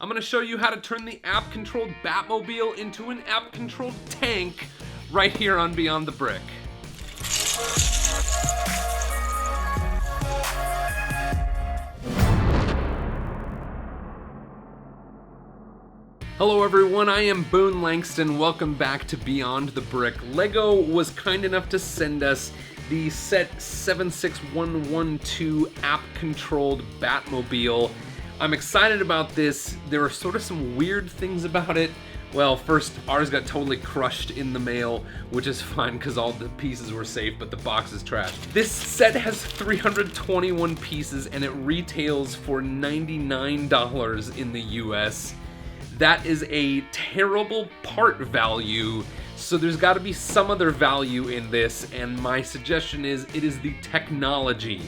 I'm gonna show you how to turn the app-controlled Batmobile into an app-controlled tank right here on Beyond the Brick. Hello everyone, I am Boone Langston. Welcome back to Beyond the Brick. LEGO was kind enough to send us the set 76112 app-controlled Batmobile. I'm excited about this. There are sort of some weird things about it. Well, first, ours got totally crushed in the mail, which is fine because all the pieces were safe, but the box is trashed. This set has 321 pieces and it retails for $99 in the US. That is a terrible part value, so there's got to be some other value in this, and my suggestion is it is the technology.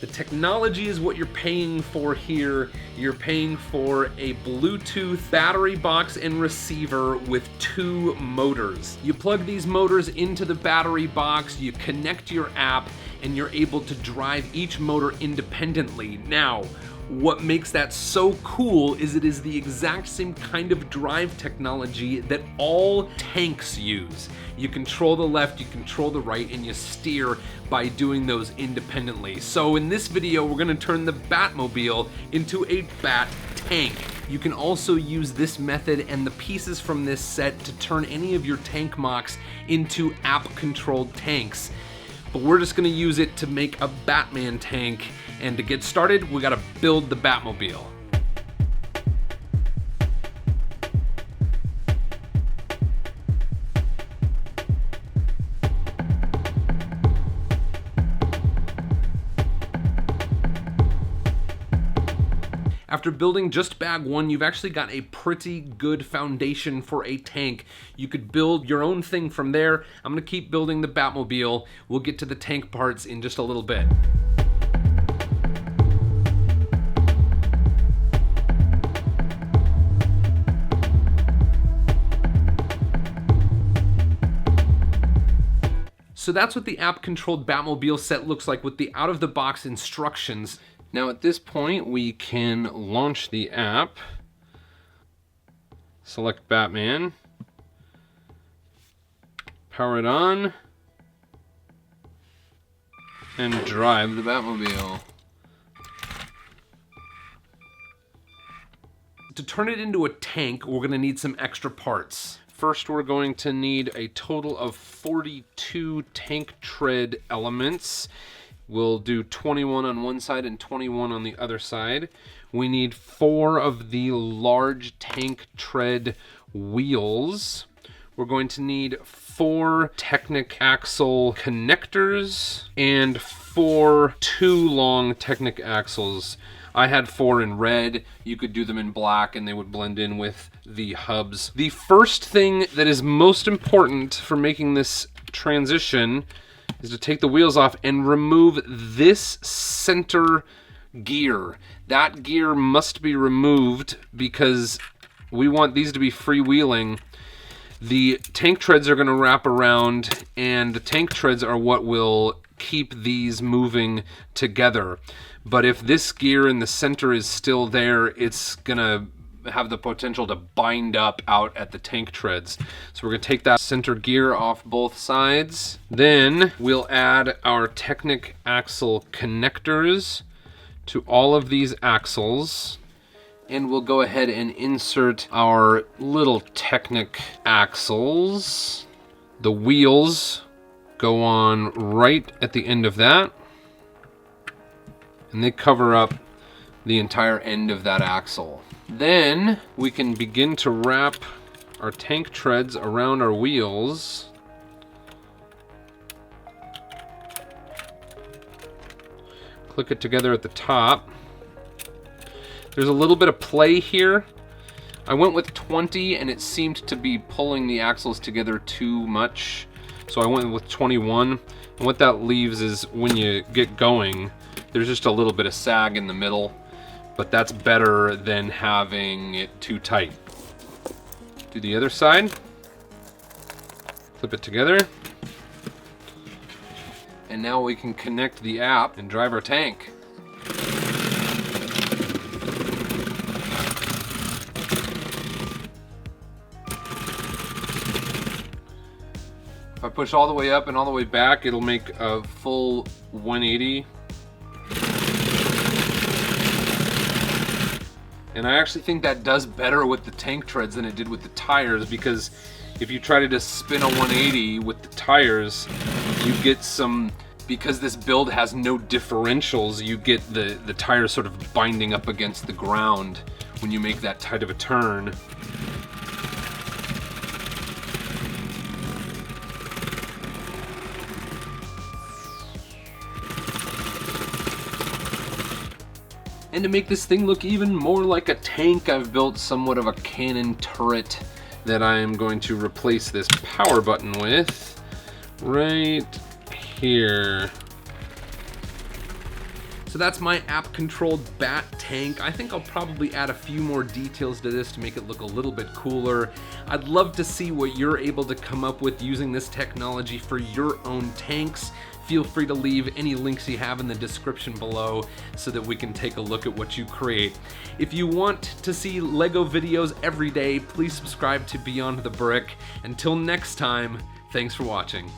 The technology is what you're paying for here. You're paying for a Bluetooth battery box and receiver with 2 motors. You plug these motors into the battery box, you connect your app, and you're able to drive each motor independently. Now, what makes that so cool is it is the exact same kind of drive technology that all tanks use. You control the left, you control the right, and you steer by doing those independently. So in this video, we're gonna turn the Batmobile into a Bat tank. You can also use this method and the pieces from this set to turn any of your tank mocks into app-controlled tanks. But we're just gonna use it to make a Batman tank. And to get started, we gotta build the Batmobile. After building just bag 1, you've actually got a pretty good foundation for a tank. You could build your own thing from there. I'm gonna keep building the Batmobile. We'll get to the tank parts in just a little bit. So that's what the app-controlled Batmobile set looks like with the out-of-the-box instructions. Now at this point, we can launch the app, select Batman, power it on, and drive the Batmobile. To turn it into a tank, we're gonna need some extra parts. First, we're going to need a total of 42 tank tread elements. We'll do 21 on one side and 21 on the other side. We need 4 of the large tank tread wheels. We're going to need 4 Technic axle connectors and 4 2 long Technic axles. I had 4 in red. You could do them in black and they would blend in with the hubs. The first thing that is most important for making this transition is to take the wheels off and remove this center gear. That gear must be removed because we want these to be freewheeling. The tank treads are going to wrap around, and the tank treads are what will keep these moving together. But if this gear in the center is still there, it's gonna have the potential to bind up out at the tank treads. So we're gonna take that center gear off both sides. Then we'll add our Technic axle connectors to all of these axles. And we'll go ahead and insert our little Technic axles. The wheels go on right at the end of that. And they cover up the entire end of that axle. Then we can begin to wrap our tank treads around our wheels. Click it together at the top. There's a little bit of play here. I went with 20 and it seemed to be pulling the axles together too much. So I went with 21. And what that leaves is when you get going, there's just a little bit of sag in the middle, but that's better than having it too tight. Do the other side. Flip it together. And now we can connect the app and drive our tank. If I push all the way up and all the way back, it'll make a full 180. And I actually think that does better with the tank treads than it did with the tires, because if you try to just spin a 180 with the tires, you get some, because this build has no differentials, you get the tires sort of binding up against the ground when you make that tight of a turn. And to make this thing look even more like a tank, I've built somewhat of a cannon turret that I am going to replace this power button with right here. So that's my app-controlled bat tank. I think I'll probably add a few more details to this to make it look a little bit cooler. I'd love to see what you're able to come up with using this technology for your own tanks. Feel free to leave any links you have in the description below so that we can take a look at what you create. If you want to see LEGO videos every day, please subscribe to Beyond the Brick. Until next time, thanks for watching.